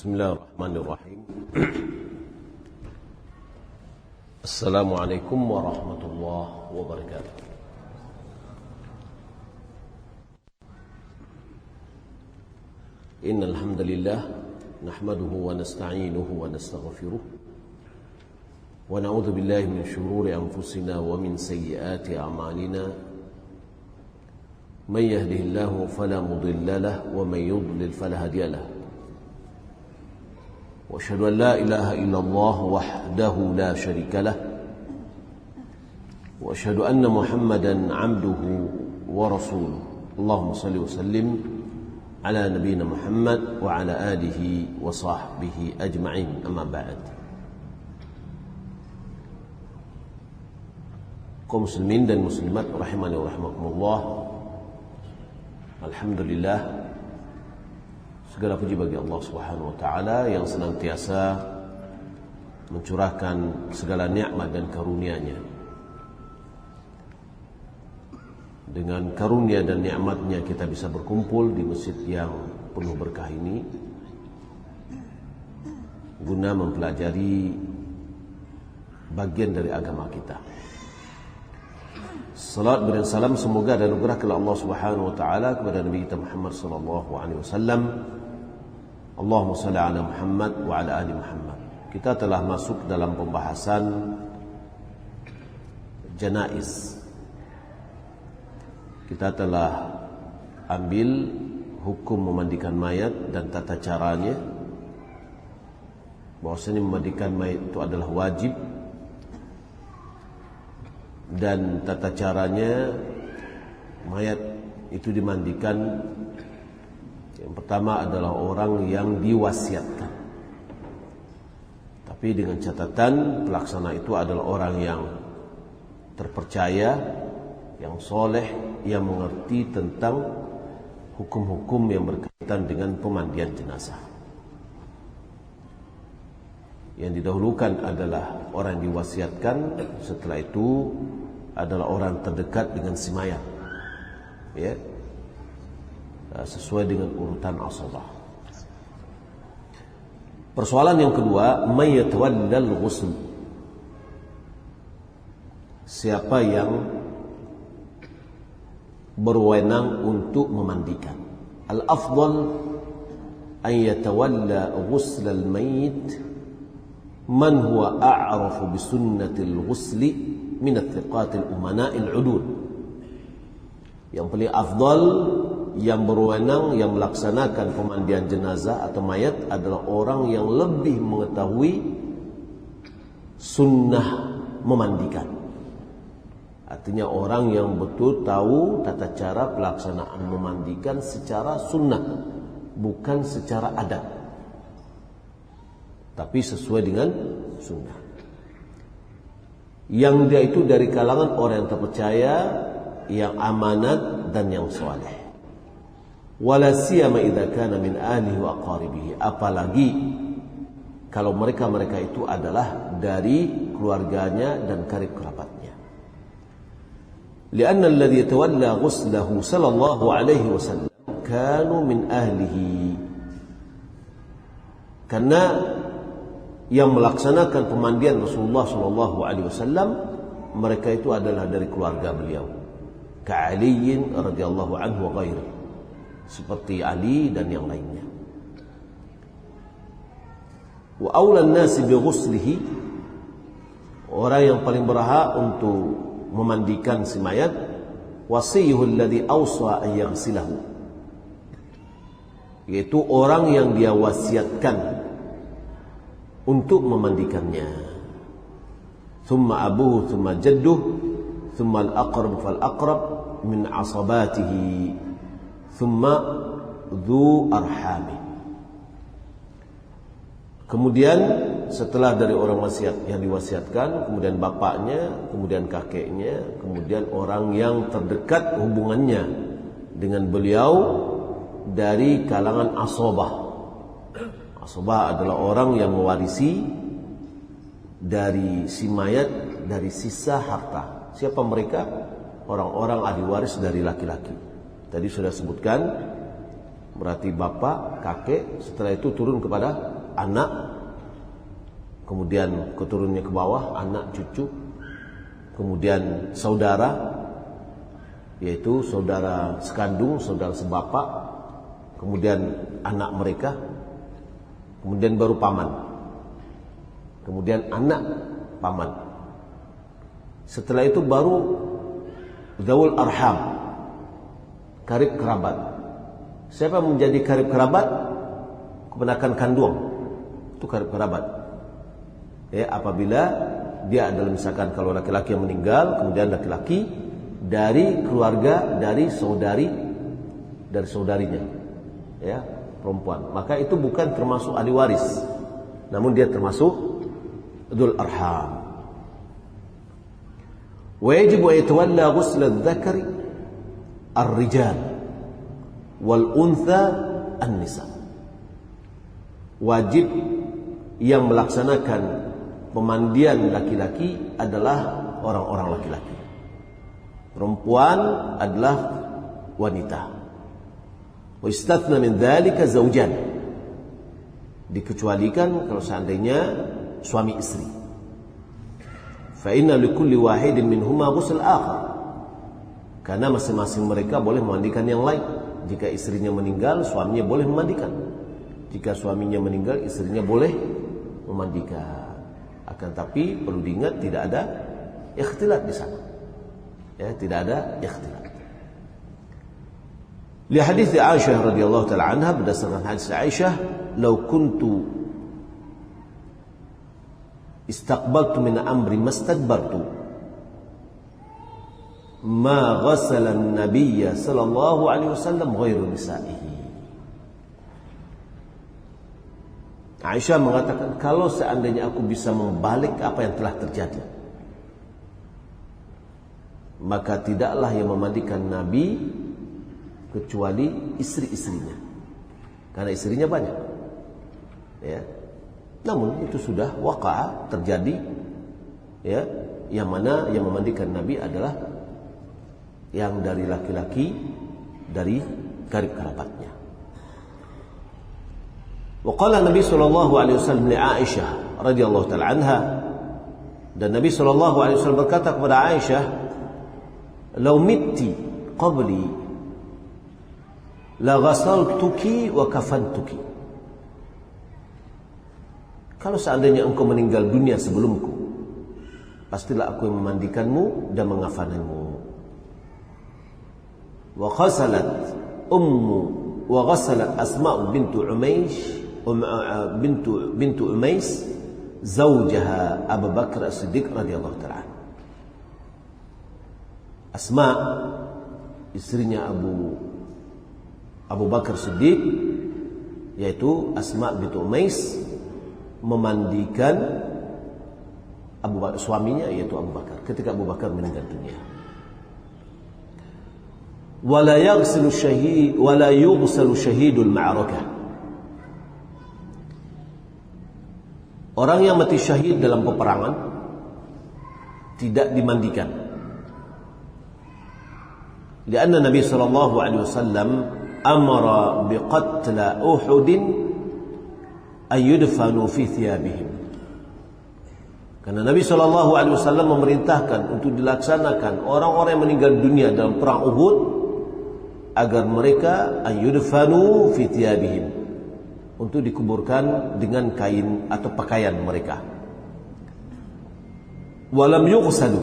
Bismillahirrahmanirrahim. Assalamualaikum warahmatullahi wabarakatuh. Innal hamdalillah nahmaduhu wa nasta'inuhu wa nastaghfiruh wa na'udzu billahi min shururi anfusina wa min sayyiati a'malina. Man yahdihillahu fala mudilla lahu wa man yudlil fala hadiya lahu. وأشهد أن لا إله إلا الله وحده لا شريك له وأشهد أن محمدا عبده ورسوله اللهم صل وسلم على نبينا محمد وعلى آله وصحبه أجمعين أما بعد. Kaum muslimin dan muslimat rahimani wa rahimakumullah. Alhamdulillah, segala puji bagi Allah Subhanahu wa taala yang senantiasa mencurahkan segala nikmat dan karunia-Nya. Dengan karunia dan nikmat-Nya kita bisa berkumpul di masjid yang penuh berkah ini guna mempelajari bagian dari agama kita. Salat dan salam semoga dan anugerah kepada Allah Subhanahu wa taala kepada Nabi kita Muhammad sallallahu alaihi wasallam. Allahumma salli ala Muhammad wa ala ali Muhammad. Kita telah masuk dalam pembahasan janaiz. Kita telah ambil hukum memandikan mayat dan tata caranya. Bahwasanya memandikan mayat itu adalah wajib, dan tata caranya mayat itu dimandikan. Yang pertama adalah orang yang diwasiatkan, tapi dengan catatan pelaksana itu adalah orang yang terpercaya, yang soleh, yang mengerti tentang hukum-hukum yang berkaitan dengan pemandian jenazah. Yang didahulukan adalah orang yang diwasiatkan, setelah itu adalah orang terdekat dengan si mayat, ya, sesuai dengan urutan asabah. Persoalan yang kedua, may yatawallal ghusl. Siapa yang berwenang untuk memandikan? Al-afdal an yatawalla ghusl al-mayyit man huwa a'rafu bi sunnatil ghusli min athiqatil umana'il udud. Yang paling afdal, yang berwenang, yang melaksanakan pemandian jenazah atau mayat adalah orang yang lebih mengetahui sunnah memandikan. Artinya orang yang betul tahu tata cara pelaksanaan memandikan secara sunnah, bukan secara adat, tapi sesuai dengan sunnah. Yang dia itu dari kalangan orang yang terpercaya, yang amanat dan yang saleh. Wala siyama idza kana min ahlihi wa aqaribihi, apalagi kalau mereka itu adalah dari keluarganya dan karib kerabatnya. Lianna alladhi yatawalla ghuslahu sallallahu alaihi wasallam kanu min ahlihi, karena yang melaksanakan pemandian Rasulullah sallallahu alaihi wasallam mereka itu adalah dari keluarga beliau, ka Ali radhiyallahu anhu wa ghairihi, seperti Ali dan yang lainnya. Wa awlan nasi bi ghuslihi, orang yang paling berhak untuk memandikan si mayat, wasiyuhu alladhi awsa an yaghsilahu, yaitu orang yang dia wasiatkan untuk memandikannya. Thumma abuhu thumma jadduh thumma al-aqrab fal aqrab min asabatihi thumma dhu arhami. Kemudian setelah dari orang wasiat yang diwasiatkan, kemudian bapaknya, kemudian kakeknya, kemudian orang yang terdekat hubungannya dengan beliau dari kalangan asabah. Asabah adalah orang yang mewarisi dari si mayat, dari sisa harta. Siapa mereka? Orang-orang ahli waris dari laki-laki. Tadi sudah sebutkan, berarti bapak, kakek, setelah itu turun kepada anak, kemudian keturunannya ke bawah, anak, cucu, kemudian saudara, yaitu saudara sekandung, saudara sebapak, kemudian anak mereka, kemudian baru paman, kemudian anak paman. Setelah itu baru dzawul arham, karib kerabat. Siapa menjadi karib kerabat? Keponakan kandung, itu karib kerabat. Ya, apabila dia adalah misalkan kalau laki-laki yang meninggal, kemudian laki-laki dari keluarga dari saudarinya, ya, perempuan, maka itu bukan termasuk ahli waris, namun dia termasuk dzul arham. Wa yajibu an yatawalla ghusl adh-dhakari ar-rijal wal untha an-nisa. Wajib yang melaksanakan pemandian laki-laki adalah orang-orang laki-laki. Perempuan adalah wanita. Wa istathna min dzalika zawjan. Dikecualikan kalau seandainya suami istri. Fa inna likulli wahidin minhuma ghusl akhar. Karena masing-masing mereka boleh memandikan yang lain. Jika istrinya meninggal, suaminya boleh memandikan. Jika suaminya meninggal, istrinya boleh memandikan. Akan tapi perlu diingat tidak ada ikhtilat di sana. Ya, tidak ada ikhtilat. Li hadis Aisyah radhiyallahu taala anha, berdasarkan hadis Aisyah, "Law kuntu istaqbaltu min amri mastadbartu ma ghassala an-nabiy sallallahu alaihi wasallam ghairu nisa'ihi." Aisyah mengatakan, kalau seandainya aku bisa membalik apa yang telah terjadi, maka tidaklah yang memandikan Nabi kecuali istri-istrinya, karena istrinya banyak. Ya. Namun itu sudah waqa' terjadi, ya, yang mana yang memandikan Nabi adalah yang dari laki-laki, dari karib kerabatnya. Wa qala Nabi sallallahu alaihi wasallam li Aisyah radhiyallahu taala anha, dan Nabi sallallahu alaihi wasallam berkata kepada Aisyah, "Law mitti qabli la ghasaltuki wa kafantuki." Kalau seandainya engkau meninggal dunia sebelumku, pastilah aku yang memandikanmu dan mengafanimu. Wa ghasalat Asma' bintu Umais zawjaha Abu Bakar As-Siddiq radhiyallahu ta'ala. Asma' istrinya Abu Bakar Siddiq, yaitu Asma' bintu Umais, memandikan suaminya yaitu Abu Bakar ketika Abu Bakar meninggal dunia. Wala yughsalu syahidul ma'arakah. Orang yang mati syahid dalam peperangan tidak dimandikan. Karena Nabi sallallahu alaihi wasallam amara biqatla Uhud an yudfanu fi thiyabihim. Karena Nabi sallallahu alaihi wasallam memerintahkan untuk dilaksanakan orang-orang yang meninggal dunia dalam perang Uhud agar mereka an yudfanu fi thiyabihim, untuk dikuburkan dengan kain atau pakaian mereka. Walam yughsalu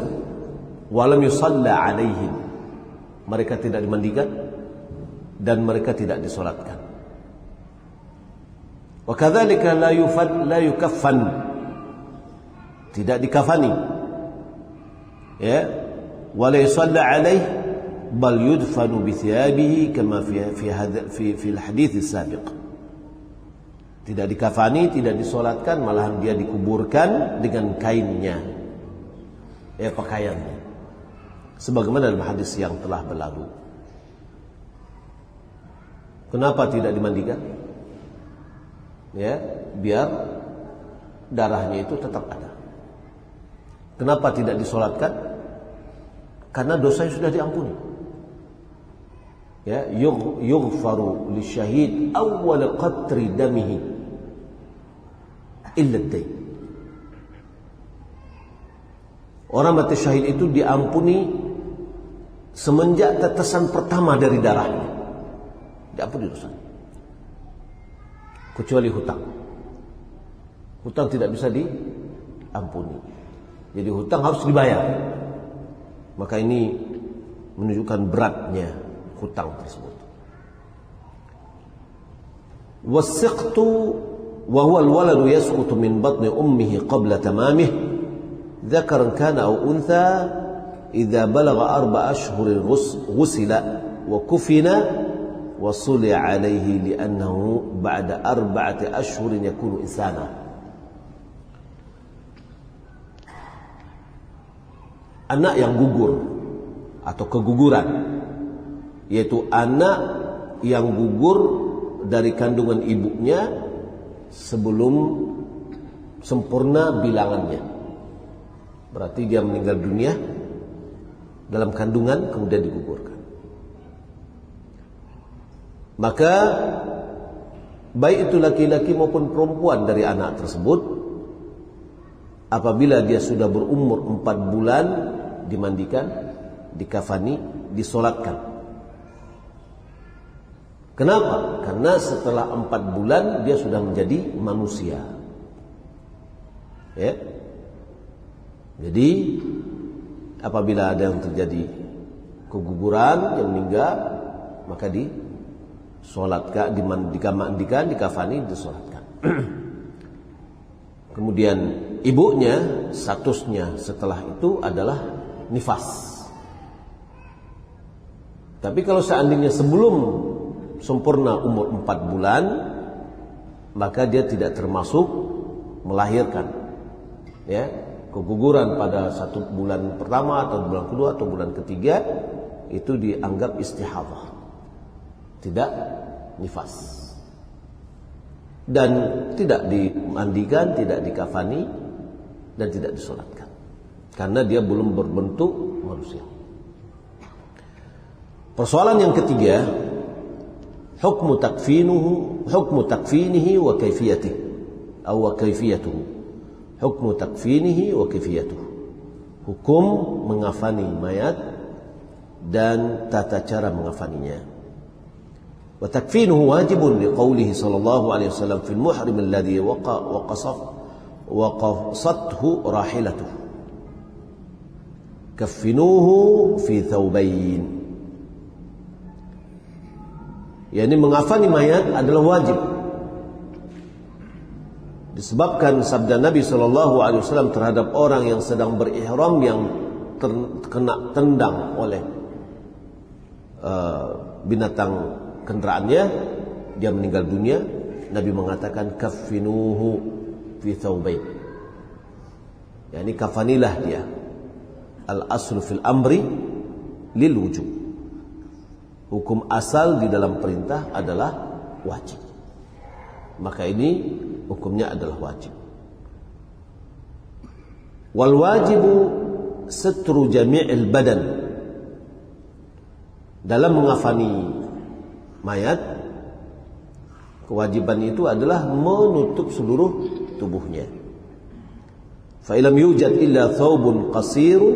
walam yusalla alaihim, mereka tidak dimandikan dan mereka tidak disolatkan. Wa kadzalika la yukaffan, tidak dikafani, ya, wala yusalla alaihi bal yudfanu bi thiyabihi kama fi al-hadits as-sabiq. Tidak dikafani, tidak disolatkan, malahan dia dikuburkan dengan kainnya, ya, pakaiannya, sebagaimana dalam hadis yang telah berlalu. Kenapa tidak dimandikan? Ya, biar darahnya itu tetap ada. Kenapa tidak disolatkan? Karena dosanya sudah diampuni. Ya, yughfaru lisyahid awwal qatri damihi illa ad-dain. Orang mati syahid itu diampuni semenjak tetesan pertama dari darahnya. Diampuni dosanya. Kecuali hutang. Hutang tidak bisa diampuni. Jadi hutang harus dibayar. Maka ini menunjukkan beratnya hutang tersebut. Wasiqtu wa huwa al-waladu yasqutu min batni ummihi qabla tamamih dhakaran kana aw untha idza balagha 4 ashhurin ghusila wa kufina wa suli alayhi li'annahu ba'da 4 ashhurin yakunu insana. Anak yang gugur atau keguguran, yaitu anak yang gugur dari kandungan ibunya sebelum sempurna bilangannya. Berarti dia meninggal dunia dalam kandungan kemudian digugurkan. Maka baik itu laki-laki maupun perempuan dari anak tersebut, apabila dia sudah berumur 4 bulan, dimandikan, dikafani, disolatkan. Kenapa? Karena setelah 4 bulan dia sudah menjadi manusia. Ya. Jadi apabila ada yang terjadi keguguran, yang meninggal, maka disolatkan, dimandikan, dikafani, disolatkan. Kemudian ibunya statusnya setelah itu adalah nifas. Tapi kalau seandainya sebelum sempurna umur 4 bulan, maka dia tidak termasuk melahirkan. Ya, keguguran pada 1 bulan pertama atau bulan kedua atau bulan ketiga itu dianggap istihadah, tidak nifas, dan tidak dimandikan, tidak dikafani, dan tidak disolatkan karena dia belum berbentuk manusia. Persoalan yang ketiga, hukmu takfinihi wa kaifiyatihi atau kaifiyatuhu. Hukmu takfinihi wa kaifiyatuhu. Hukum mengafani mayat dan tata cara mengafaninya. Wa takfinuhu wajibun liqaulihi sallallahu alaihi wasallam fil muhrim alladhi waqasathu rahilatuhu. Kaffinuhu fi thawbayn. Yani mengafani mayat adalah wajib. Disebabkan sabda Nabi SAW terhadap orang yang sedang berihram yang terkena tendang oleh binatang kendaraannya, dia meninggal dunia. Nabi mengatakan kaffinuhu fi thawbayn. Yani kafanilah dia. Al-aslu fil amri lil wujub. Hukum asal di dalam perintah adalah wajib. Maka ini hukumnya adalah wajib. Wal wajibu satru jami'il badan. Dalam mengafani mayat, kewajiban itu adalah menutup seluruh tubuhnya. Fa ilam yujad illa thawbun qasirun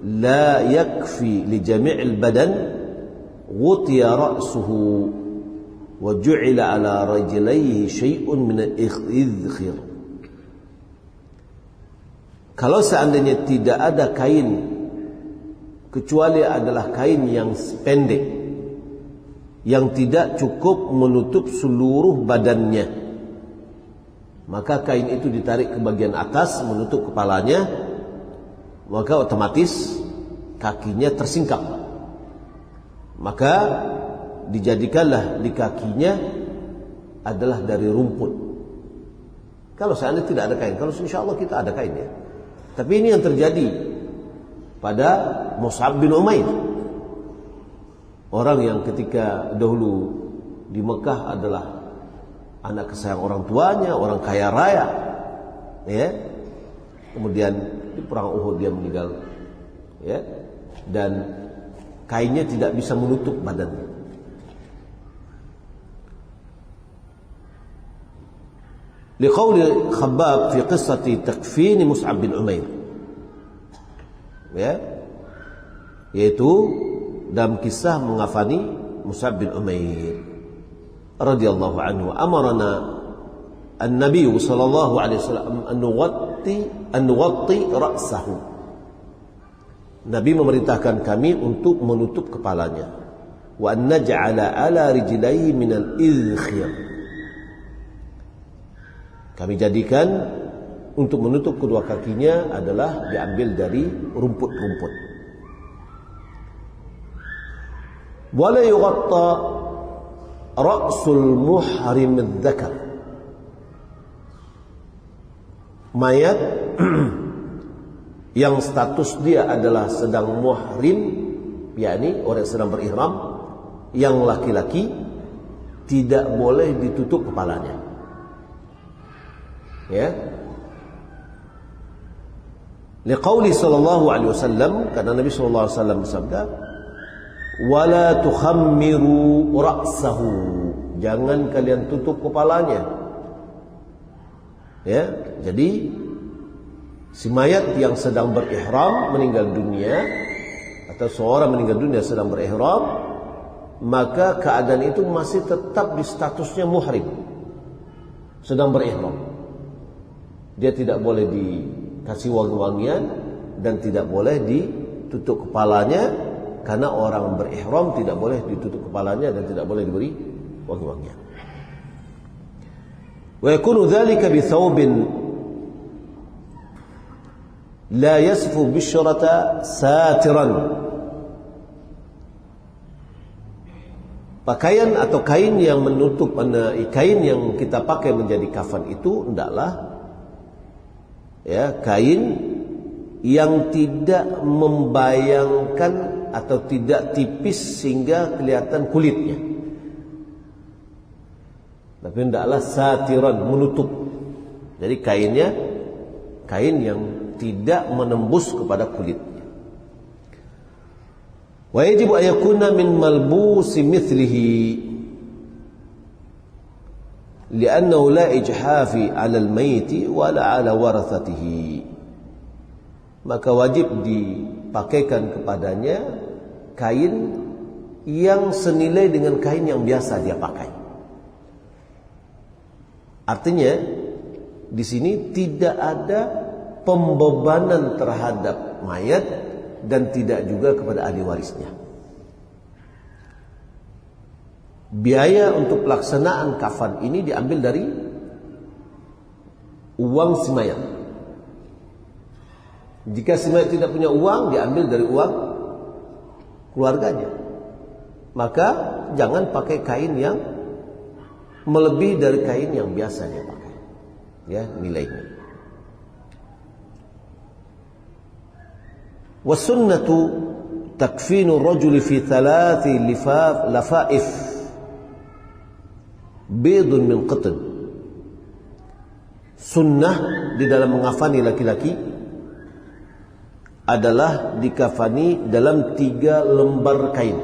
la yakfi li jami'il badan ghutiya ra'suhu wa ju'ila ala rajlayhi syai'un min al-idkhir. Kalau seandainya tidak ada kain kecuali adalah kain yang pendek yang tidak cukup menutup seluruh badannya, maka kain itu ditarik ke bagian atas menutup kepalanya, maka otomatis kakinya tersingkap. Maka dijadikanlah di kakinya adalah dari rumput. Kalau seandainya tidak ada kain, kalau insya Allah kita ada kain ya. Tapi ini yang terjadi pada Mus'ab bin Umair, orang yang ketika dahulu di Mekah adalah anak kesayangan orang tuanya, orang kaya raya, ya. Kemudian di perang Uhud dia meninggal, ya, dan kainnya tidak bisa menutup badannya. Liqauli Khabbab fi qissati takfin Mus'ab bin Umair. Ya. Yaitu dalam kisah mengafani Mus'ab bin Umair radhiyallahu anhu, amarna an-nabiy sallallahu alaihi wasallam an nughatti ra'sahu. Nabi memerintahkan kami untuk menutup kepalanya. Wa an naj'ala ala rijlaihi min al-idkhir. Kami jadikan untuk menutup kedua kakinya adalah diambil dari rumput-rumput. Wala yughatta ra'sul muhrim adh-dhakar. Mayat yang status dia adalah sedang muhrim, yakni orang yang sedang berihram, yang laki-laki, tidak boleh ditutup kepalanya. Ya. Liqauli sallallahu alaihi wasallam, karena Nabi sallallahu alaihi wasallam bersabda, wala tukhammiru ra'sahu, jangan kalian tutup kepalanya. Ya, jadi si mayat yang sedang berihram meninggal dunia, atau seorang meninggal dunia sedang berihram, maka keadaan itu masih tetap di statusnya muhrim, sedang berihram. Dia tidak boleh dikasih wangi-wangian dan tidak boleh ditutup kepalanya, karena orang berihram tidak boleh ditutup kepalanya dan tidak boleh diberi wangi-wangian. Wa yakunu dzalika bi thawbin la yasfu bisyrata satiran. Pakaian atau kain yang menutup, kain yang kita pakai menjadi kafan itu hendaklah ya kain yang tidak membayangkan atau tidak tipis sehingga kelihatan kulitnya, tapi hendaklah satiran, menutup. Jadi kainnya kain yang tidak menembus kepada kulitnya. Wa yajibu an yakuna min malbusi mithlihi li'annahu la ijhafi 'ala al-mayyit wa la 'ala warathatihi. Maka wajib dipakaikan kepadanya kain yang senilai dengan kain yang biasa dia pakai. Artinya di sini tidak ada pembebanan terhadap mayat dan tidak juga kepada ahli warisnya. Biaya untuk pelaksanaan kafan ini diambil dari uang si mayat. Jika si mayat tidak punya uang, diambil dari uang keluarganya. Maka jangan pakai kain yang melebihi dari kain yang biasa dia pakai, ya, nilainya. Wasunnatu takfinu rajuli fi thalathi lafaif bidun min qatn. Sunnah di dalam mengafani laki-laki adalah dikafani dalam 3 lembar kain.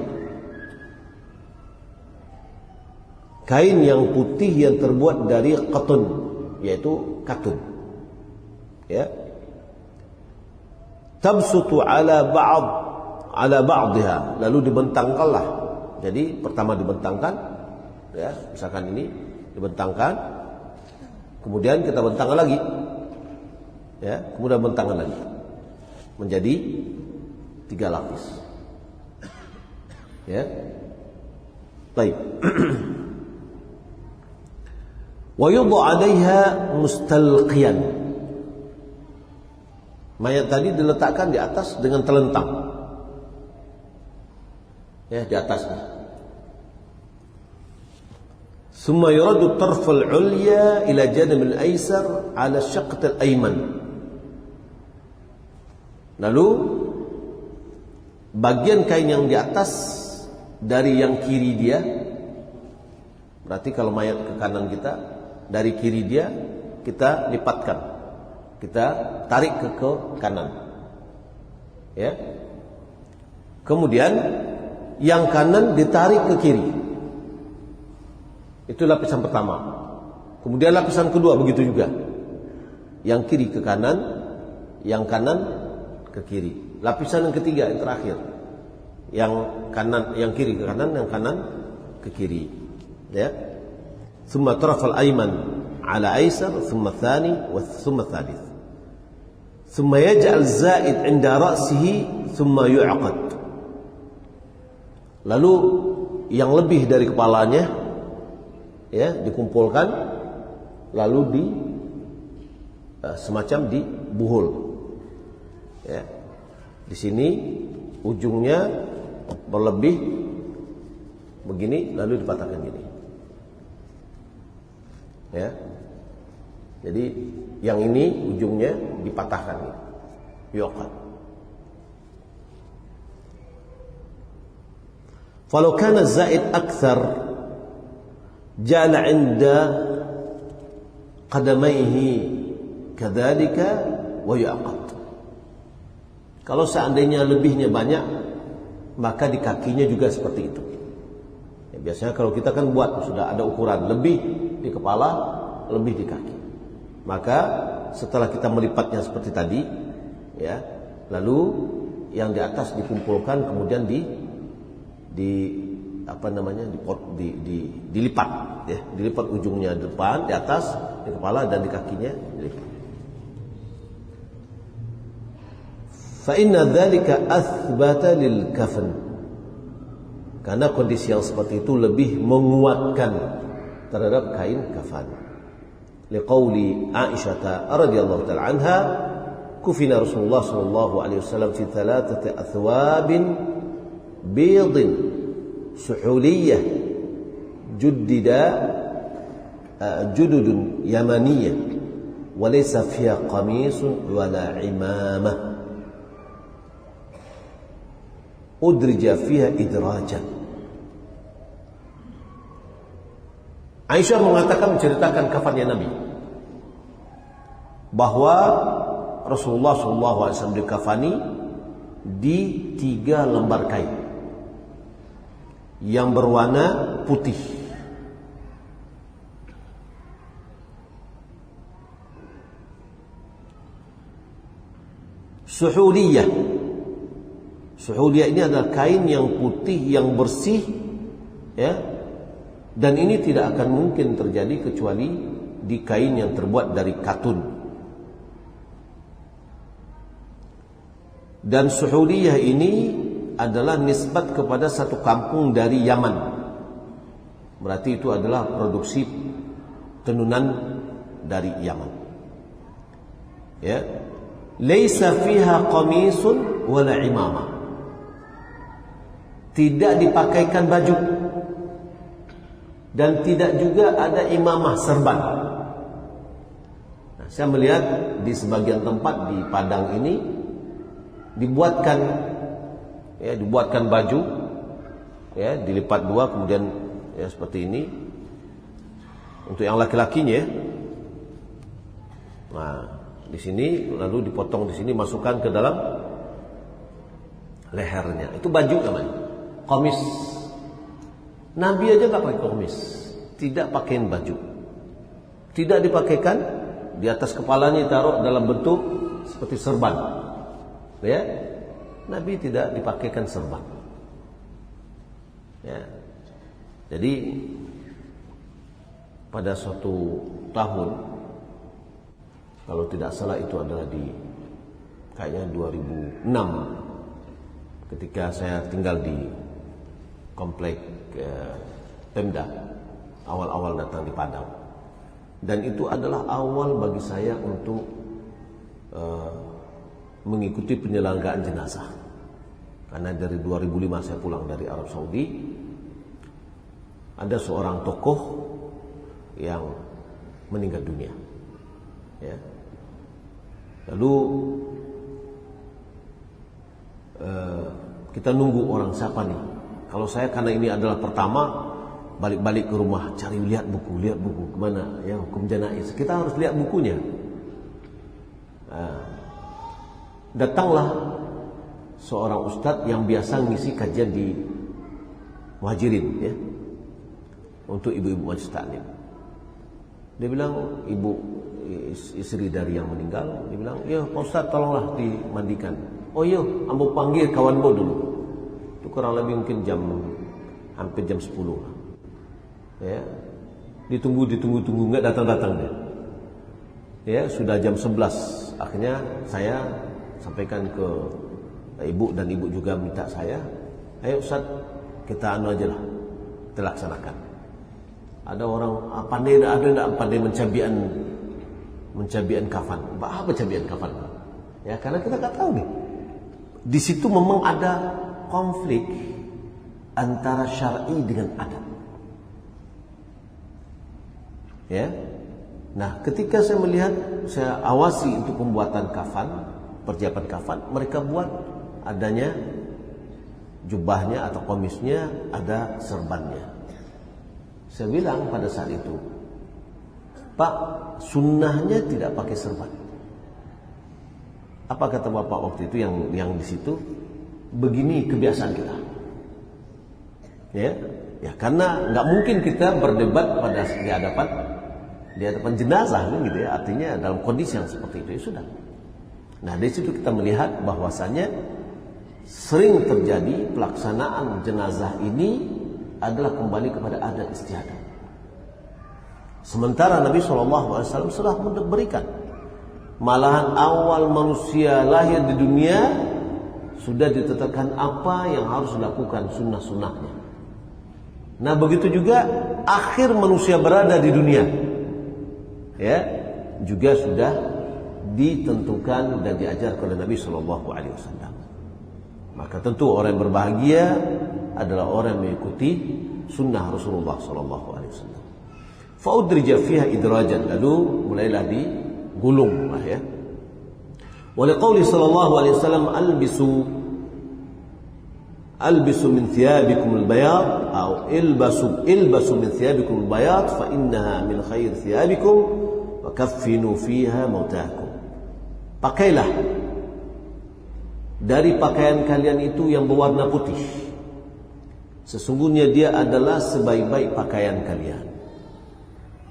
Kain yang putih yang terbuat dari qatun, yaitu katun. Ya. Tabsutu ala ba'dha, lalu dibentangkanlah. Jadi pertama dibentangkan, ya, misalkan ini dibentangkan, kemudian kita bentangkan lagi, ya, kemudian bentangkan lagi, menjadi 3 lapis. Ya, baik. Wa yudhu 'alaiha mustalqiyan. Mayat tadi diletakkan di atas dengan telentang, ya, di atasnya. Summa yuradu tarfal ulya ila janib al-aysar ala syaqq al-ayman. Lalu bagian kain yang di atas dari yang kiri dia, berarti kalau mayat ke kanan kita, dari kiri dia kita lipatkan, kita tarik ke kanan, ya. Kemudian yang kanan ditarik ke kiri. Itu lapisan pertama. Kemudian lapisan kedua begitu juga. Yang kiri ke kanan, yang kanan ke kiri. Lapisan yang ketiga yang terakhir. Yang kanan, yang kiri ke kanan, yang kanan ke kiri. Ya. Thumma taraf al-ayman ala aysar, thumma thani, wa thumma thalith. Thumma yaj'al zaid 'inda ra'sihi, thumma yu'aqad. Lalu yang lebih dari kepalanya ya dikumpulkan, lalu di semacam dibuhul. Ya. Di sini ujungnya berlebih begini, lalu dipatahkan gini. Ya. Jadi yang ini ujungnya dipatahkan gitu. Yuqad. Falau kana zaid akthar ja'ala 'inda qadamayhi kadzalika wa yuqad. Kalau seandainya lebihnya banyak, maka di kakinya juga seperti itu. Ya, biasanya kalau kita kan buat sudah ada ukuran lebih di kepala, lebih di kaki. Maka setelah kita melipatnya seperti tadi, ya, lalu yang di atas dikumpulkan, kemudian dilipat, ya, dilipat ujungnya depan, di atas, di kepala dan di kakinya dilipat. Fa inna dzalika athbata lil kafan. Karena kondisi yang seperti itu lebih menguatkan terhadap kain kafan. Liqauli Aisyah radhiyallahu ta'ala anha, kufina Rasulullah sallallahu alaihi wasallam fi thalathati athwabin bidin suhuliyah jududun yamaniyah wa laysa fiha qamisun wala imamah udrija fiha idrajan. Aisyah mengatakan, menceritakan kafannya Nabi, bahwa Rasulullah SAW dikafani di 3 lembar kain yang berwarna putih. Suhuliyah. Suhuliyah ini adalah kain yang putih, yang bersih, ya. Dan ini tidak akan mungkin terjadi kecuali di kain yang terbuat dari katun. Dan Suhuliyah ini adalah nisbat kepada satu kampung dari Yaman. Berarti itu adalah produksi tenunan dari Yaman. Ya. Laisa fiha qamisun wala imamah. Tidak dipakaikan baju dan tidak juga ada imamah serban. Nah, saya melihat di sebagian tempat di Padang ini dibuatkan baju, ya, dilipat 2, kemudian ya seperti ini untuk yang laki-lakinya. Nah, di sini lalu dipotong di sini, masukkan ke dalam lehernya. Itu baju namanya, qamis. Nabi aja nggak pakai qamis, tidak pakaiin baju, tidak dipakaikan, di atas kepalanya taruh dalam bentuk seperti serban. Ya, Nabi tidak dipakaikan serban. Ya, jadi pada suatu tahun, kalau tidak salah itu adalah di kayaknya 2006, ketika saya tinggal di komplek Pemda, awal-awal datang di Padang, dan itu adalah awal bagi saya untuk mengikuti penyelenggaraan jenazah. Karena dari 2005 saya pulang dari Arab Saudi, ada seorang tokoh yang meninggal dunia. Ya. Lalu kita nunggu orang siapa nih. Kalau saya, karena ini adalah pertama, balik-balik ke rumah cari lihat buku kemana ya, hukum janaiz. Kita harus lihat bukunya. Datanglah seorang ustadz yang biasa ngisi kajian di Muhajirin, ya, untuk ibu-ibu majlis taklim. Dia bilang, ibu istri dari yang meninggal, dia bilang, ya Pak Ustaz tolonglah dimandikan. Oh iya, ambo panggil kawan bo dulu. Itu kurang lebih mungkin hampir jam 10 lah. Ya, ditunggu nggak datang dia. Ya, sudah jam 11. Akhirnya saya sampaikan ke ibu, dan ibu juga minta saya, ayo Ustaz, kita anu aja lah, kita laksanakan. Ada orang pandai, ada tidak pandai mencabian kafan. Apa cabian kafan? Ya, karena kita nggak tahu nih. Di situ memang ada konflik antara syar'i dengan adat. Ya. Nah, ketika saya melihat, saya awasi untuk pembuatan kafan, persiapan kafan, mereka buat adanya jubahnya atau komisnya, ada serbannya. Saya bilang pada saat itu, Pak, sunnahnya tidak pakai serban. Apa kata Bapak waktu itu yang di situ? Begini kebiasaan kita. Ya, karena nggak mungkin kita berdebat pada di hadapan jenazah, gitu ya. Artinya dalam kondisi yang seperti itu, ya sudah. Nah, dari situ kita melihat bahwasanya sering terjadi pelaksanaan jenazah ini adalah kembali kepada adat istiadat. Sementara Nabi SAW sudah memberikan, malahan awal manusia lahir di dunia sudah ditetapkan apa yang harus dilakukan, sunnah-sunnahnya. Nah, begitu juga akhir manusia berada di dunia, ya, juga sudah ditentukan dan diajarkan oleh Nabi SAW. Maka tentu orang yang berbahagia adalah orang yang mengikuti sunnah Rasulullah SAW. Faudrija fiha idrajan, lalu mulailah digulung lah, ya. Waliqauli sallallahu alaihi wasallam, albisu min thiyabikum albayad, atau ilbasu min thiyabikum albayad, fa innaha min khair thiyabikum wa kaffinu fiha mautakum. Pakailah dari pakaian kalian itu yang berwarna putih. Sesungguhnya dia adalah sebaik-baik pakaian kalian.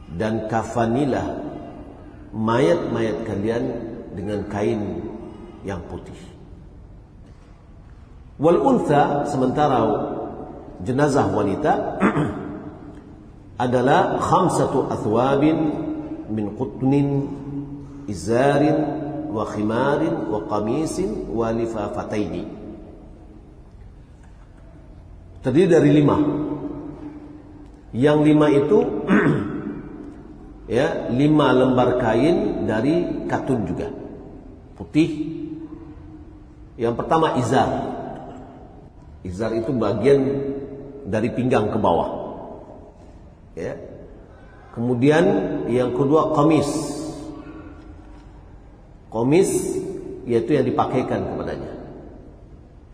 Dan kafanilah mayat-mayat kalian dengan kain yang putih. Wal untha, sementara jenazah wanita adalah khamsatu athwabin min qutnin izarin wa khimarin wa qamisin wa lifafataini. Terdiri dari 5. Yang 5 itu ya, 5 lembar kain dari katun juga, putih. Yang pertama izar. Izar itu bagian dari pinggang ke bawah, ya. Kemudian yang kedua qamis. Qamis yaitu yang dipakaikan kepadanya.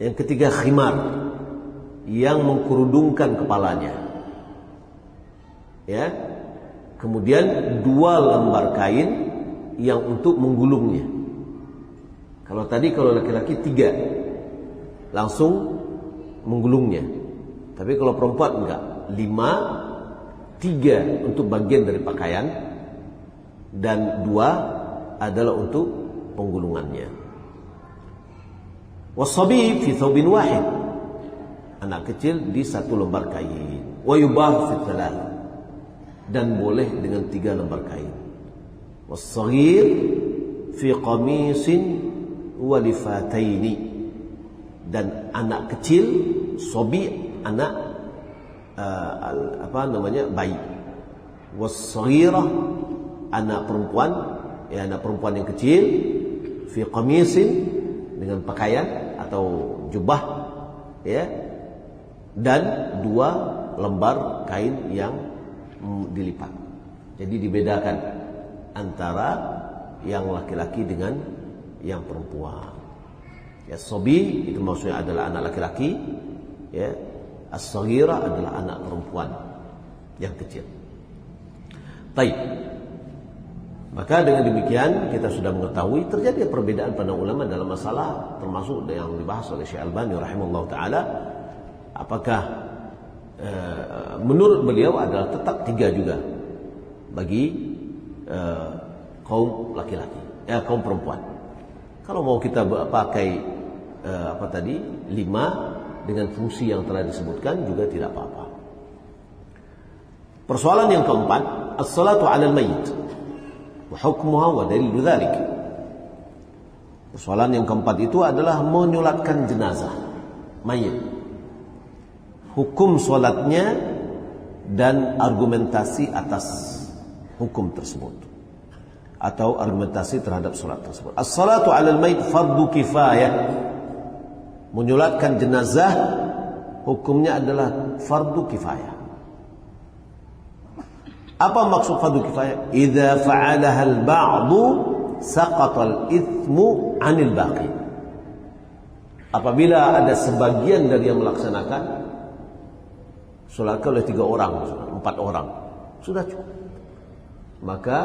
Yang ketiga khimar, yang mengkerudungkan kepalanya, ya. Kemudian 2 lembar kain yang untuk menggulungnya. Kalau laki-laki 3 langsung menggulungnya. Tapi kalau perempuan enggak, 5, 3 untuk bagian dari pakaian, dan 2 adalah untuk penggulungannya. Wasabi fi thawbin wahid, anak kecil di 1 lembar kain. Wa yubah fi thalath, dan boleh dengan 3 lembar kain. Was-saghir fi qamisin wa lifataini, dan anak kecil, sobi, anak bayi. Was-saghirah, anak perempuan, ya, anak perempuan yang kecil, fi qamisin, dengan pakaian atau jubah, ya, dan 2 lembar kain yang dilipat. Jadi dibedakan antara yang laki-laki dengan yang perempuan. Ya, sobi itu maksudnya adalah anak laki-laki, ya. As-saghira adalah anak perempuan yang kecil. Baik. Maka dengan demikian kita sudah mengetahui terjadi perbedaan pandang ulama dalam masalah, termasuk yang dibahas oleh Syekh Albani rahimahullah taala, apakah menurut beliau adalah tetap 3 juga bagi kaum laki-laki, kaum perempuan. Kalau mau kita pakai 5 dengan fungsi yang telah disebutkan juga tidak apa-apa. Persoalan yang keempat, as-salatu 'alal mayyit wa hukmuha wa dalilu dzalik. Persoalan yang keempat itu adalah menyolatkan jenazah mayit. Hukum solatnya dan argumentasi atas hukum tersebut atau argumentasi terhadap solat tersebut. As-salatu 'alal mayyit fardu kifayah. Menyolatkan jenazah hukumnya adalah fardu kifayah. Apa maksud fardu kifayah? Idza fa'alaha al-ba'du saqata al-ithmu 'anil baqi. Apabila ada sebagian dari yang melaksanakan, solatkan oleh 3 orang, 4 orang, sudah cukup. Maka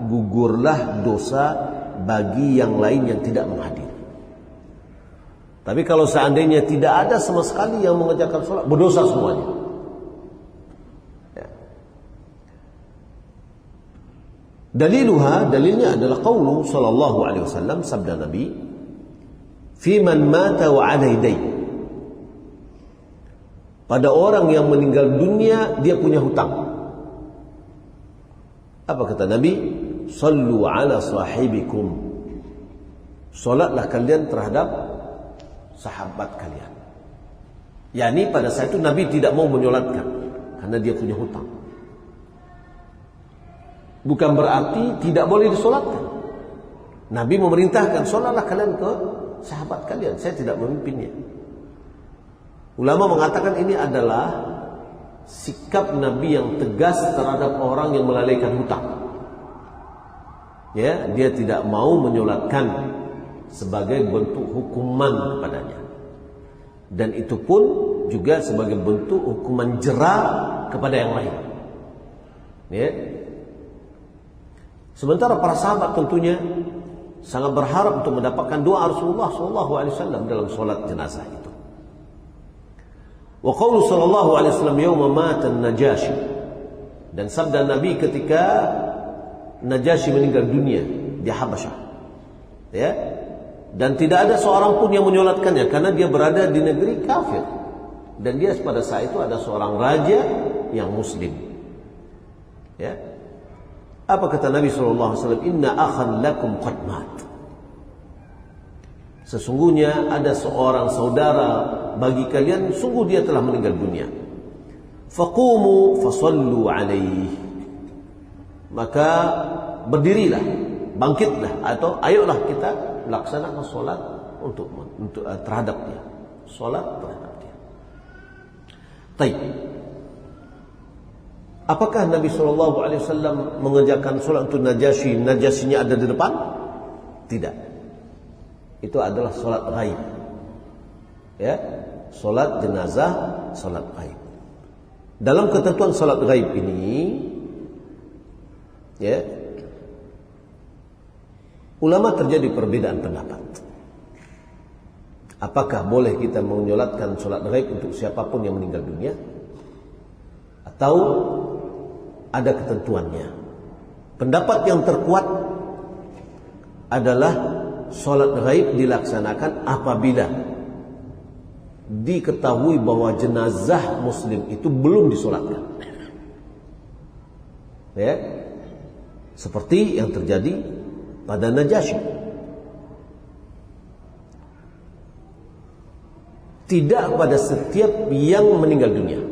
gugurlah dosa bagi yang lain yang tidak menghadiri. Tapi kalau seandainya tidak ada sama sekali yang mengerjakan solat, berdosa semuanya. Dalilnya adalah qaulu sallallahu alaihi wasallam, sabda Nabi, fi man mata wa alaihi dayn. Pada orang yang meninggal dunia dia punya hutang. Apa kata Nabi? Sallu ala sahibikum. Salatlah kalian terhadap sahabat kalian. Yani pada saat itu Nabi tidak mau menyolatkan karena dia punya hutang. Bukan berarti tidak boleh disolatkan. Nabi memerintahkan, solatlah kalian ke sahabat kalian. Saya tidak memimpinnya. Ulama mengatakan ini adalah sikap Nabi yang tegas terhadap orang yang melalaikan hutang. Ya, dia tidak mau menyolatkan sebagai bentuk hukuman kepadanya. Dan itu pun juga sebagai bentuk hukuman jera kepada yang lain. Ya. Sementara para sahabat tentunya sangat berharap untuk mendapatkan doa Rasulullah SAW dalam solat jenazah itu. Wa qaulu sallallahu alaihi wasallam yauma mata an-Najashi, dan sabda Nabi ketika Najashi meninggal dunia di Habasyah. Ya. Dan tidak ada seorang pun yang menyolatkannya karena dia berada di negeri kafir. Dan dia pada saat itu ada seorang raja yang muslim. Ya. Apa kata Nabi SAW? Inna akhan lakum qad mat. Sesungguhnya ada seorang saudara bagi kalian, sungguh dia telah meninggal dunia. Faqumu fasallu alaihi. Maka berdirilah, bangkitlah, atau ayolah kita laksanakan solat untuk terhadap dia. Solat terhadap dia. Baik. Apakah Nabi SAW mengerjakan solat untuk Najashi? Najashinya ada di depan? Tidak. Itu adalah solat ghaib. Ya, solat jenazah, solat ghaib. Dalam ketentuan solat ghaib ini, ya, ulama terjadi perbedaan pendapat. Apakah boleh kita menyolatkan solat ghaib untuk siapapun yang meninggal dunia? Atau ada ketentuannya? Pendapat yang terkuat adalah solat ghaib dilaksanakan apabila diketahui bahwa jenazah muslim itu belum disolatkan. Ya, seperti yang terjadi pada Najashi. Tidak pada setiap yang meninggal dunia.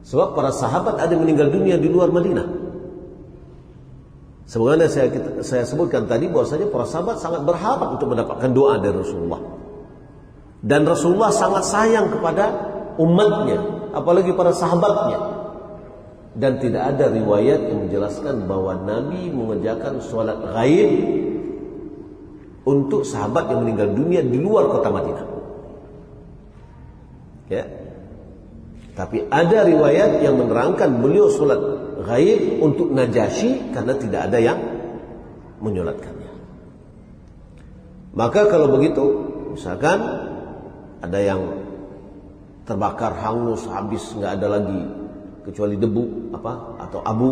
Sebab para sahabat ada yang meninggal dunia di luar Madinah. Sebagaimana saya sebutkan tadi, bahwasanya para sahabat sangat berharap untuk mendapatkan doa dari Rasulullah. Dan Rasulullah sangat sayang kepada umatnya, apalagi para sahabatnya. Dan tidak ada riwayat yang menjelaskan bahwa Nabi mengerjakan sholat ghaib untuk sahabat yang meninggal dunia di luar kota Madinah. Ya. Tapi ada riwayat yang menerangkan beliau sholat ghaib untuk Najashi karena tidak ada yang menyolatkannya. Maka kalau begitu, misalkan ada yang terbakar hangus habis, nggak ada lagi kecuali debu atau abu,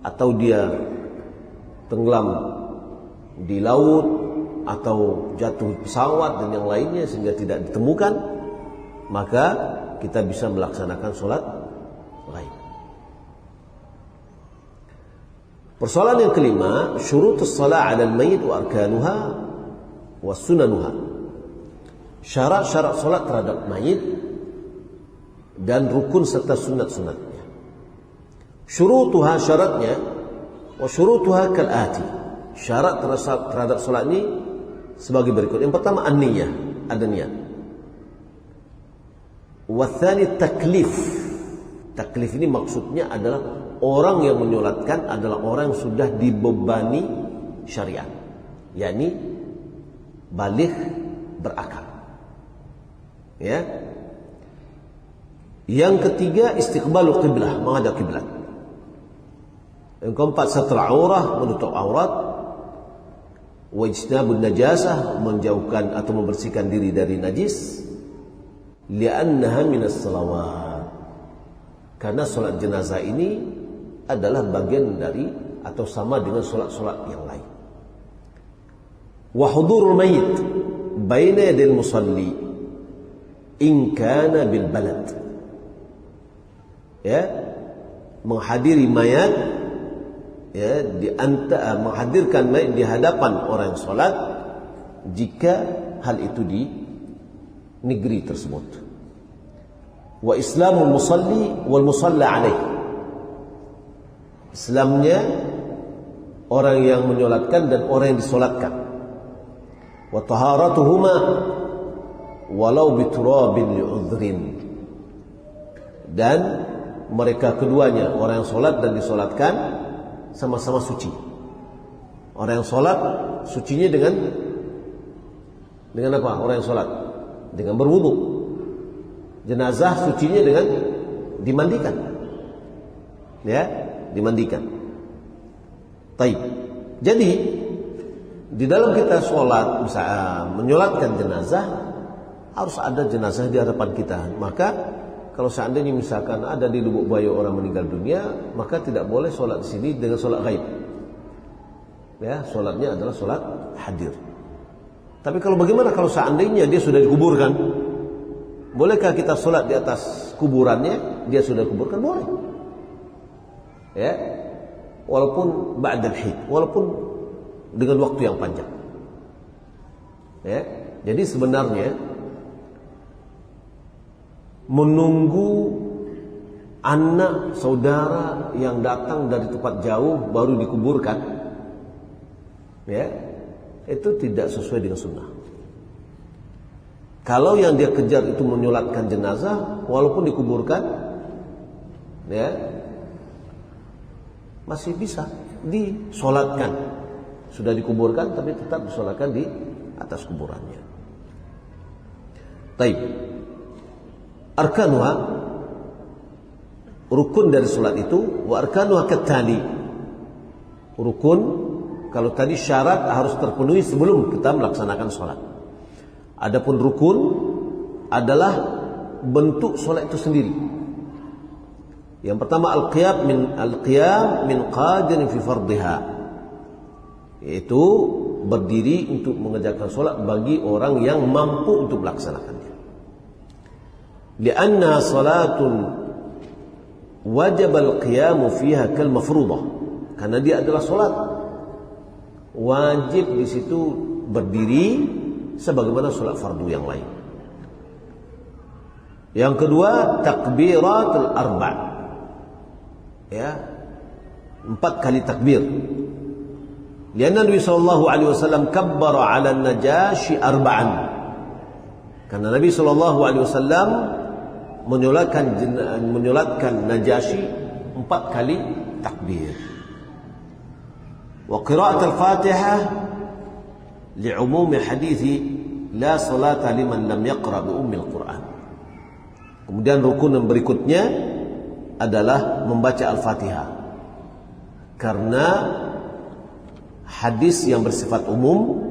atau dia tenggelam di laut atau jatuh pesawat dan yang lainnya sehingga tidak ditemukan, maka kita bisa melaksanakan sholat ghaib. Persoalan yang kelima, syurutus shalah 'ala al-mayyit wa arkanuha wa sunanuha. Syarat-syarat salat terhadap mayit dan rukun serta sunat-sunatnya. Syurutuha, syaratnya, wa syurutuha kal'ati. Syarat terhadap salat ini sebagai berikut. Yang pertama an-niyah, ada niat. Wa tsani taklif. Taklif ini maksudnya adalah orang yang menyolatkan adalah orang yang sudah dibebani syariat, yakni baligh, berakal. Ya. Yang ketiga istiqbalul qiblah, menghadap kiblat. Yang keempat satrul aurah, menutup aurat. Wa ijtinabun najasah, menjauhkan atau membersihkan diri dari najis. Li'annaha minas salawat. Karena salat jenazah ini adalah bagian dari atau sama dengan salat-salat yang lain. Wa hudurul mayit baina yadil musalli in kana bil balad. Ya, menghadiri mayat, ya, menghadirkan mayat di hadapan orang yang salat jika hal itu di negeri tersebut. Wa islamul musalli wal musalla alaih. Islamnya orang yang menyolatkan dan orang yang disolatkan. Wa taharatuhuma walau biturabin li'udhrin. Dan mereka keduanya, orang yang solat dan disolatkan, sama-sama suci. Orang yang solat sucinya dengan apa? Orang yang solat dengan berwudu. Jenazah sucinya dengan dimandikan. Ya, dimandikan. Taib. Jadi di dalam kita sholat, misalnya menyolatkan jenazah, harus ada jenazah di hadapan kita. Maka kalau seandainya misalkan ada di Lubuk Buaya orang meninggal dunia, maka tidak boleh sholat di sini dengan sholat ghaib. Ya, sholatnya adalah sholat hadir. Tapi kalau bagaimana kalau seandainya dia sudah dikuburkan? Bolehkah kita sholat di atas kuburannya? Dia sudah dikuburkan? Boleh. Ya, walaupun ba'dal hid, walaupun dengan waktu yang panjang. Ya, jadi sebenarnya menunggu anak saudara yang datang dari tempat jauh baru dikuburkan, ya, itu tidak sesuai dengan sunnah. Kalau yang dia kejar itu menyolatkan jenazah, walaupun dikuburkan, ya, masih bisa disolatkan. Sudah dikuburkan tapi tetap disolatkan di atas kuburannya. Taib. Arkanuha, rukun dari solat itu, wa arkanuha katali. Rukun, kalau tadi syarat harus terpenuhi sebelum kita melaksanakan solat. Adapun rukun adalah bentuk solat itu sendiri. Yang pertama al-qiyam min qadirin fi fardhiha, yaitu berdiri untuk mengerjakan solat bagi orang yang mampu untuk melaksanakannya. Lianna salatun wajib al-qiyamu fiha kal mafruḍah, karena dia adalah solat wajib di situ berdiri sebagaimana solat fardu yang lain. Yang kedua takbiratul arba', ya, 4 kali takbir. Lianna Nabi sallallahu alaihi wasallam kabbara 'ala an-najashi arba'an, karena Nabi sallallahu alaihi wasallam menyolatkan Najasyi 4 kali takbir. Wa qira'at al-Fatihah li'umumi hadithi la salata liman lam yaqra bi ummil Qur'an. Kemudian rukun yang berikutnya adalah membaca Al-Fatihah, karena hadis yang bersifat umum,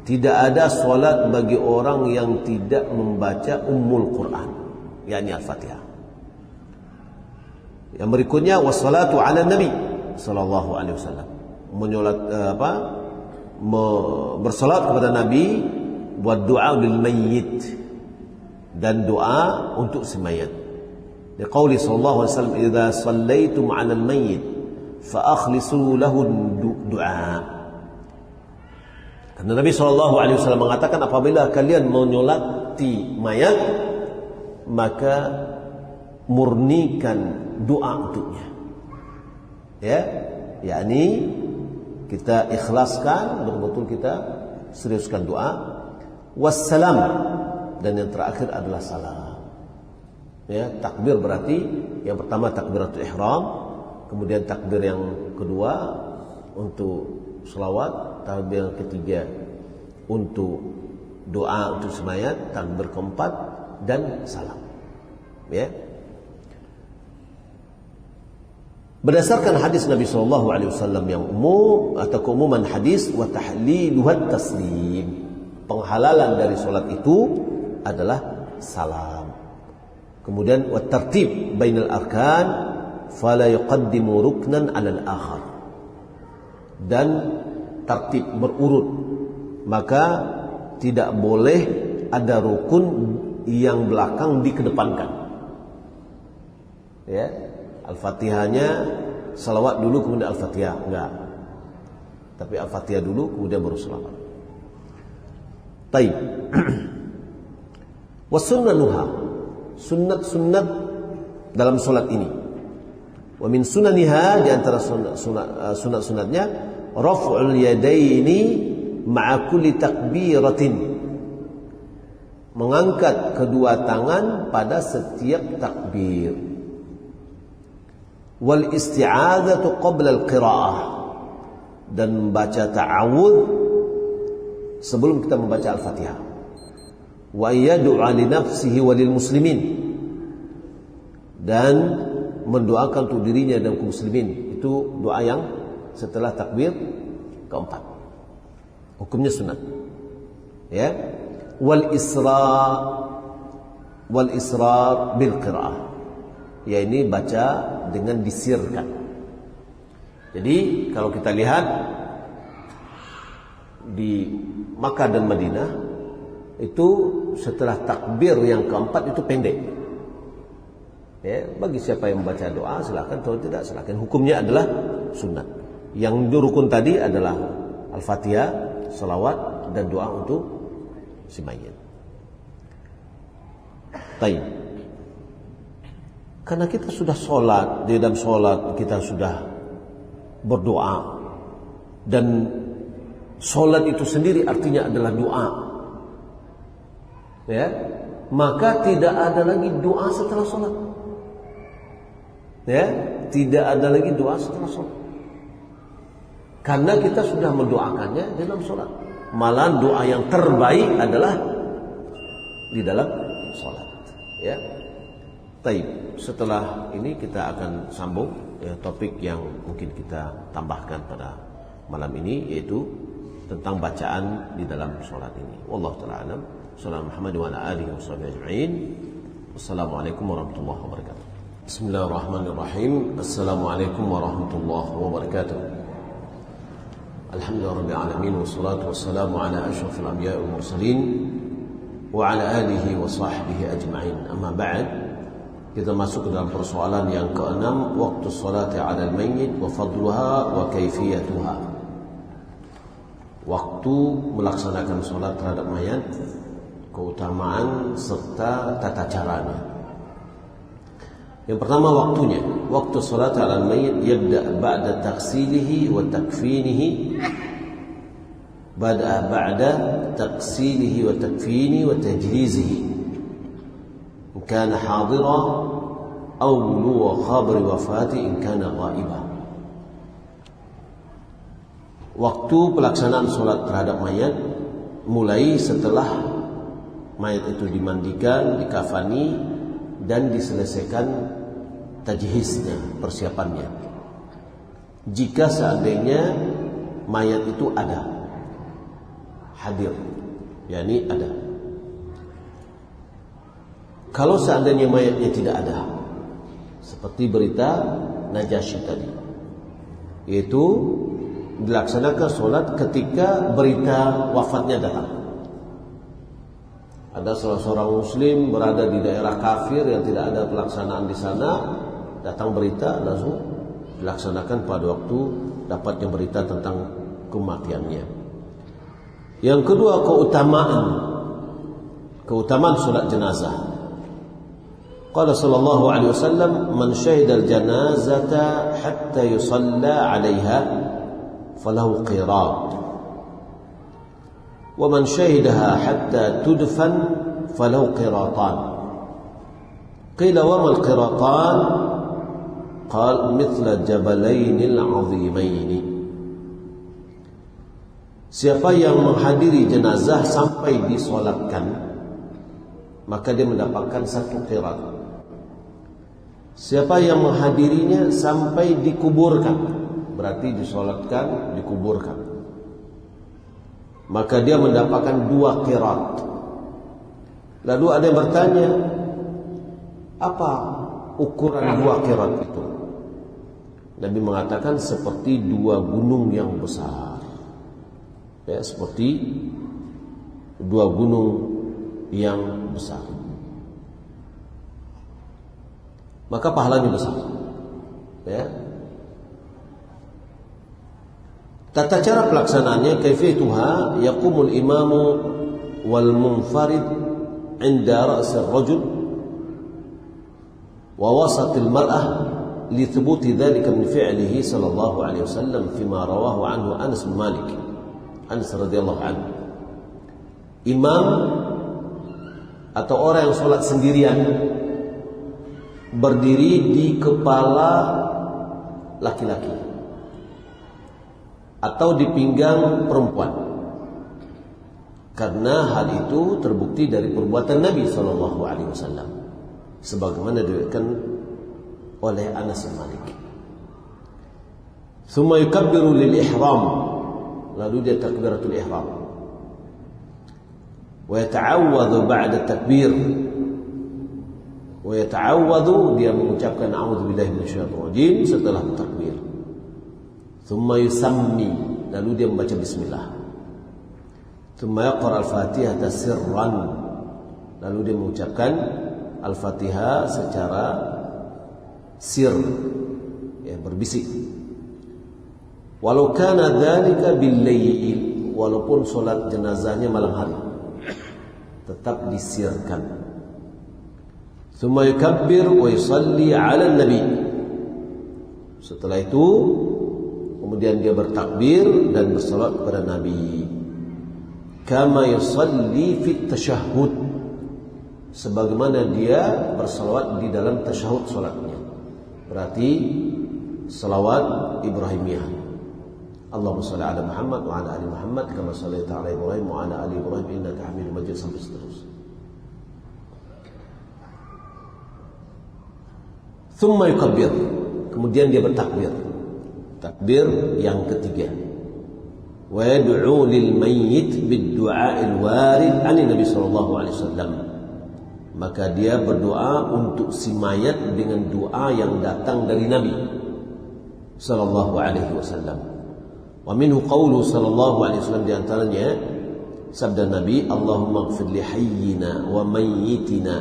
tidak ada solat bagi orang yang tidak membaca Ummul Quran, yakni Al-Fatihah. Yang berikutnya wassalatu ala Nabi, sallallahu alaihi wasallam. Bersalat kepada Nabi, buat doa lil mayyit, dan doa untuk si mayat. Liqauli sallallahu alaihi wasallam, "Idza shallaitum 'alal mayyit fa akhlisu lahu du'a." Karena Nabi sallallahu alaihi wasallam mengatakan, apabila kalian menyolati mayat, maka murnikan doa untuknya. Ya, yakni kita ikhlaskan, betul-betul kita seriuskan doa. Wassalam, dan yang terakhir adalah salam. Ya, takbir berarti yang pertama takbiratul ihram, kemudian takbir yang kedua untuk selawat, takbir yang ketiga untuk doa untuk semayat, takbir keempat dan salam. Ya. Berdasarkan hadis Nabi sallallahu alaihi wasallam yang umum atau keumuman hadis, wa tahliluhat taslim, penghalalan dari salat itu adalah salam. Kemudian wa tartib bainal arkan fala yuqaddimu ruknan 'alal akhar, dan tertib berurut, maka tidak boleh ada rukun yang belakang dikedepankan. Ya, Al-Fatihahnya salawat dulu kemudian Al-Fatihah, enggak. Tapi Al-Fatihah dulu kemudian baru salawat. Taib. Wasunnanuha, sunnat-sunnat dalam salat ini. Wa min sunaniha, di antara sunat-sunatnya, raf'ul yadaini ma'a kulli takbiratin, mengangkat kedua tangan pada setiap takbir. Wal isti'adzatu qabla al-qira'ah, dan membaca ta'awudz sebelum kita membaca Al-Fatihah. Wa yad'a li nafsihi wa lil muslimin, dan mendoakan untuk dirinya dan kaum muslimin. Itu doa yang setelah takbir keempat. Hukumnya sunat. Ya. Wal israr bil qira'ah, ya ini baca dengan disirkan. Jadi kalau kita lihat di Makkah dan Madinah, itu setelah takbir yang keempat itu pendek. Ya, bagi siapa yang membaca doa silakan, kalau tidak silakan. Hukumnya adalah sunat. Yang rukun tadi adalah Al-Fatihah, salawat, dan doa untuk si mayit. Taib. Karena kita sudah sholat, di dalam sholat kita sudah berdoa, dan sholat itu sendiri artinya adalah doa, ya, maka tidak ada lagi doa setelah sholat. Ya, tidak ada lagi doa setelah sholat, karena kita sudah mendoakannya dalam sholat. Malah doa yang terbaik adalah di dalam sholat. Ya. Taib. Setelah ini kita akan sambung topik yang mungkin kita tambahkan pada malam ini, yaitu tentang bacaan di dalam sholat ini. Wallahu ta'ala alam. Sallallahu Muhammad wa ala alihi wa sahbihi ajma'in. Wassalamualaikum warahmatullahi wabarakatuh. Bismillahirrahmanirrahim. Assalamualaikum warahmatullahi wabarakatuh. Alhamdulillahirabbil alamin, wassalatu wassalamu ala asyrafil anbiya'i wal mursalin wa ala alihi wa sahbihi ajma'in. Amma ba'd. Kita masuk ke dalam persoalan yang keenam, waktu salati 'alal mayyit wa fadluha wa kaifiyatuha. Waktu melaksanakan salat terhadap mayat, keutamaan serta tata caranya. Yang pertama waktunya. Waktu salat 'alal mayyit yabda' ba'da taghsilihi wa takfinihi. Ba'da taghsilihi wa takfinihi wa tajhizihi. كان حاضرا أو بلوغ خبر وفاته إن كان غائبا. Waktu pelaksanaan sholat terhadap mayat mulai setelah mayat itu dimandikan, dikafani, dan diselesaikan tajhiznya, persiapannya. Jika seandainya mayat itu ada, hadir, yakni ada. Kalau seandainya mayatnya tidak ada, seperti berita Najasyi tadi, yaitu dilaksanakan sholat ketika berita wafatnya datang. Ada salah seorang muslim berada di daerah kafir yang tidak ada pelaksanaan di sana, datang berita langsung dilaksanakan pada waktu dapatnya berita tentang kematiannya. Yang kedua, keutamaan salat jenazah. Qala sallallahu alaihi wasallam, man syahida al-janazata hatta yusalla 'alaiha falahu qirat. Wa man syahidaha hatta tudfan falahu qiratan. Qila wa mal qiratan? Qal mithla jabalainil 'azimaini. Siapa yang menghadiri jenazah sampai disolatkan, maka dia mendapatkan 1 qirat. Siapa yang menghadirinya sampai dikuburkan, berarti disolatkan, dikuburkan, maka dia mendapatkan 2 qirat. Lalu ada yang bertanya, apa ukuran 2 qirat itu? Nabi mengatakan seperti 2 gunung yang besar. Ya, seperti 2 gunung yang besar. Maka pahalanya besar. Ya. Tata cara pelaksanaannya, kaifiyatuha, yaqumul imamu wal munfarid 'inda ra'si ar-rajul wa wasat al-mar'ah li thubuti dhalika min fi'lihi sallallahu alaihi wasallam fima rawahu anhu Anas bin Malik. Anas radhiyallahu anhu. Imam atau orang yang sholat sendirian berdiri di kepala laki-laki atau di pinggang perempuan, karena hal itu terbukti dari perbuatan Nabi sallallahu alaihi wasallam sebagaimana diriwayatkan oleh Anas bin Malik. Thumma yukabbiru lil ihram, lalu dia takbiratul ihram, wa yata'awwadhu ba'da takbir, wa yata'awwadhu, dia mengucapkan a'udzubillahi minasyaitonir rajim setelah takbir. Thumma yusammi, lalu dia membaca bismillah. Thumma yaqra al-Fatihah sirran, lalu dia mengucapkan al-Fatihah secara sir, ya, berbisik. Walau kana dzalika bil-lail, walaupun salat jenazahnya malam hari, tetap disirkan. Thumma yukabbir wa yusalli 'ala an-nabi. Setelah itu kemudian dia bertakbir dan bersalat kepada Nabi. Kama yusalli fit tasyahhud, sebagaimana dia bersalawat di dalam tasyahud salatnya. Berarti salawat Ibrahimiyah. Allahumma shalli ala Muhammad wa ala ali Muhammad kama shallaita ala Ibrahim wa ala ali Ibrahim innaka Hamidum Majid, sampai seterusnya. Thumma yukabbir, kemudian dia bertakbir. Takbir yang ketiga. Wa yad'u lil mayyit bid-du'a'il warid 'an Nabi sallallahu alaihi wasallam. Maka dia berdoa untuk si mayat dengan doa yang datang dari Nabi sallallahu alaihi wasallam. Wa minhu qawlu sallallahu alaihi wasallam, di antaranya sabda Nabi, Allahumma ighfir li hayyina wa mayyitina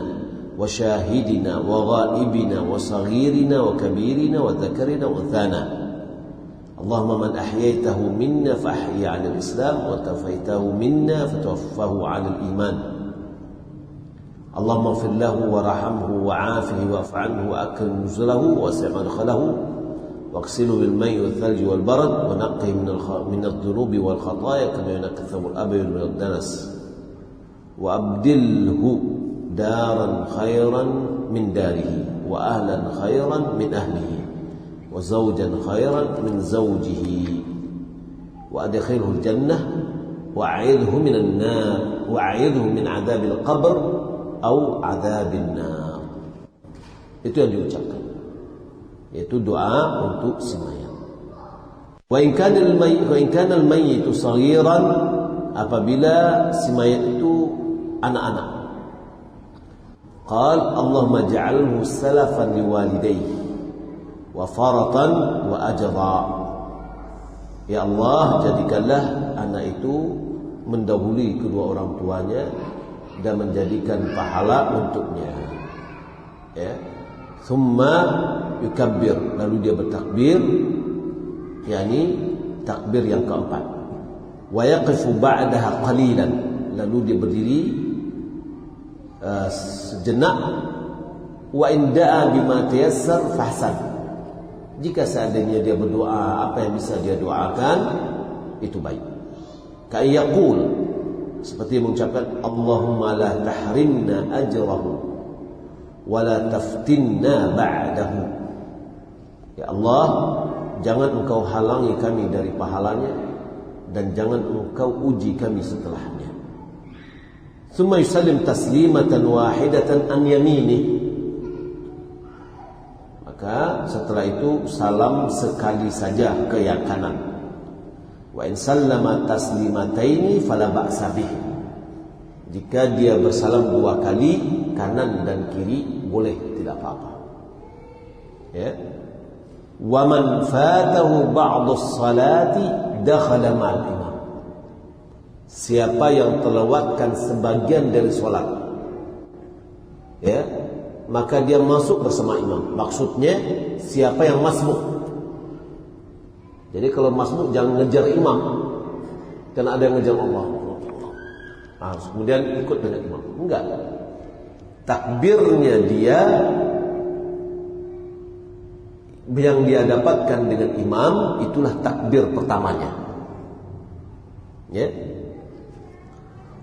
wa syahidina wa ghaibina wa saghirina wa kabirina wa dhakarina wa unthana. Allahumma man ahyaytahu minna fa ahyi 'ala al-islam wa tawaffaitahu minna fa tawaffahu 'ala al-iman. Allahumma ighfir lahu warhamhu wa'afihi wa'fu 'anhu wa akrim nuzulahu wa wasi' madkhalahu واغسله بالماء والثلج والبرد ونقه من الذنوب والخطايا كما ينقى الثوب الأبيض من الدنس وأبدله دارا خيرا من داره وأهلا خيرا من أهله وزوجا خيرا من زوجه وأدخله الجنة وأعيذه من النار وأعيذه من عذاب القبر أو عذاب النار. Itu yang diucapkan, yaitu doa untuk si mayat. Wa in kana al-mayyit saghiran, apabila si mayat itu anak-anak. Qal Allahumma ja'alhu salafan liwalidayhi wa faratan wa ajra. Ya Allah, jadikanlah anak itu mendahului kedua orang tuanya dan menjadikan pahala untuknya. Ya. Thumma yukabbir, lalu dia bertakbir, yakni takbir yang keempat. Wa yaqifu ba'daha qalilan, lalu dia berdiri sejenak. Wa in da'a bima tayassar fahsan, jika seandainya dia berdoa apa yang bisa dia doakan itu baik. Ka'yaqul, seperti mengucapkan Allahumma la tahrimna ajrahu wa la taftinna ba'dahu. Ya Allah, jangan engkau halangi kami dari pahalanya dan jangan engkau uji kami setelahnya. Thumma yusallim taslimatan wahidatan an yamini, maka setelah itu salam sekali saja ke yang kanan. Wa in sallama taslimataini fala ba'sa bih, jika dia bersalam dua kali kanan dan kiri boleh, tidak apa-apa. Ya. Wa man fatahu ba'dhu salati dakhala ma'al imam, siapa yang terlewatkan sebagian dari salat, ya, maka dia masuk bersama imam. Maksudnya siapa yang masbuk. Jadi kalau masbuk jangan ngejar imam, karena ada yang ngejar Allah. Nah, kemudian ikut dengan imam. Enggak. Takbirnya dia yang dia dapatkan dengan imam itulah takbir pertamanya. Ya.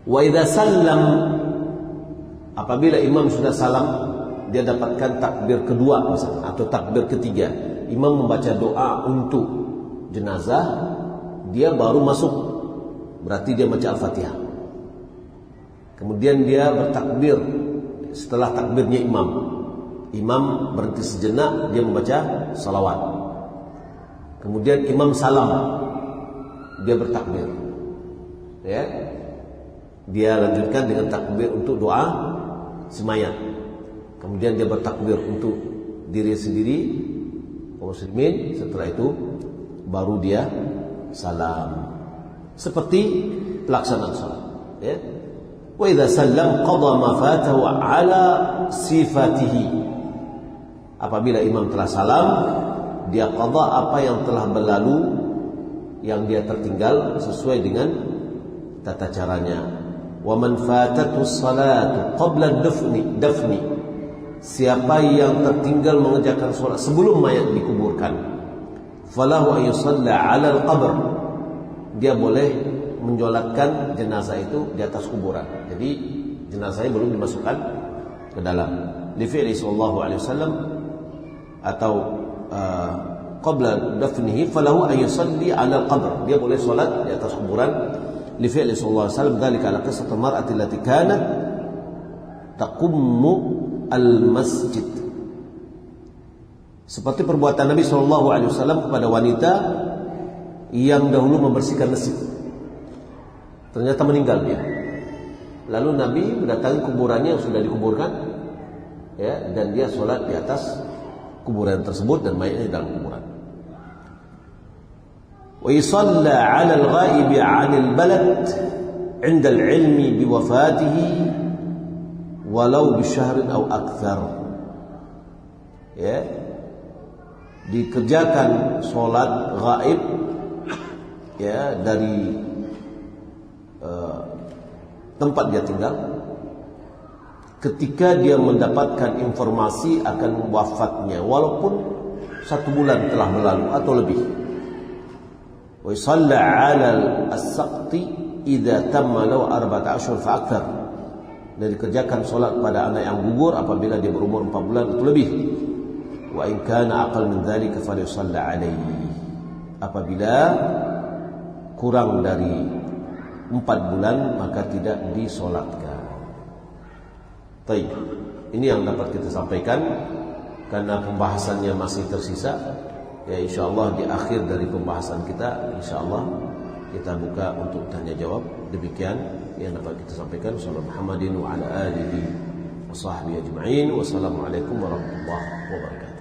Wa idza sallam, apabila imam sudah salam, dia dapatkan takbir kedua misalnya, atau takbir ketiga. Imam membaca doa untuk jenazah, dia baru masuk, berarti dia baca Al-Fatihah. Kemudian dia bertakbir setelah takbirnya imam. Imam berhenti sejenak, dia membaca salawat. Kemudian imam salam, dia bertakbir. Ya. Dia lanjutkan dengan takbir untuk doa semayat. Kemudian dia bertakbir untuk diri sendiri, kaum muslimin. Setelah itu baru dia salam. Seperti pelaksanaan salat. Ya. Wa idza sallam qada ma fatahu ala sifatihi. Apabila imam telah salam, dia qada apa yang telah berlalu, yang dia tertinggal sesuai dengan tata caranya. Wa man fatatu salatu qabla dafni, siapa yang tertinggal mengerjakan salat sebelum mayat dikuburkan, falahu an yusalla 'ala al-qabr, dia boleh menjolatkan jenazah itu di atas kuburan. Jadi jenazahnya belum dimasukkan ke dalam. Li fi'li sallallahu alaihi wasallam atau qabla dafnihi falahu an yusalli 'ala al-qabr, dia boleh salat di atas kuburan. Li fi'li sallallahu alaihi wasallam dzalika ala qissati al-mar'ati allati kanat taqummu al-masjid, seperti perbuatan Nabi sallallahu alaihi wasallam kepada wanita yang dahulu membersihkan masjid. Ternyata meninggal dia. Lalu Nabi mendatangi kuburannya yang sudah dikuburkan, ya, dan dia sholat di atas kuburan tersebut dan mayatnya di dalam kuburan. Wa yusalla 'ala al-ghaibi 'anil balad 'inda al-'ilmi bi wafatihi walau bi syahrin aw akthar. Ya. Dikerjakan sholat ghaib, ya, dari tempat dia tinggal ketika dia mendapatkan informasi akan wafatnya, walaupun 1 bulan telah berlalu atau lebih. Wa yusalla 'ala as-saqti idza tamma lahu 14 ashhur fa akthar, dan dikerjakan salat pada anak yang gugur apabila dia berumur 4 bulan atau lebih. Wa in kana aqal min dzalika fa yusalla 'alaihi, apabila kurang dari 4 bulan maka tidak disolatkan. Baik, ini yang dapat kita sampaikan karena pembahasannya masih tersisa. Ya, insyaallah di akhir dari pembahasan kita, insyaallah kita buka untuk tanya jawab. Demikian yang dapat kita sampaikan. Sallallahu Muhammadin wa ala alihi wa sahbihi ajma'in. Wassalamualaikum warahmatullahi wabarakatuh.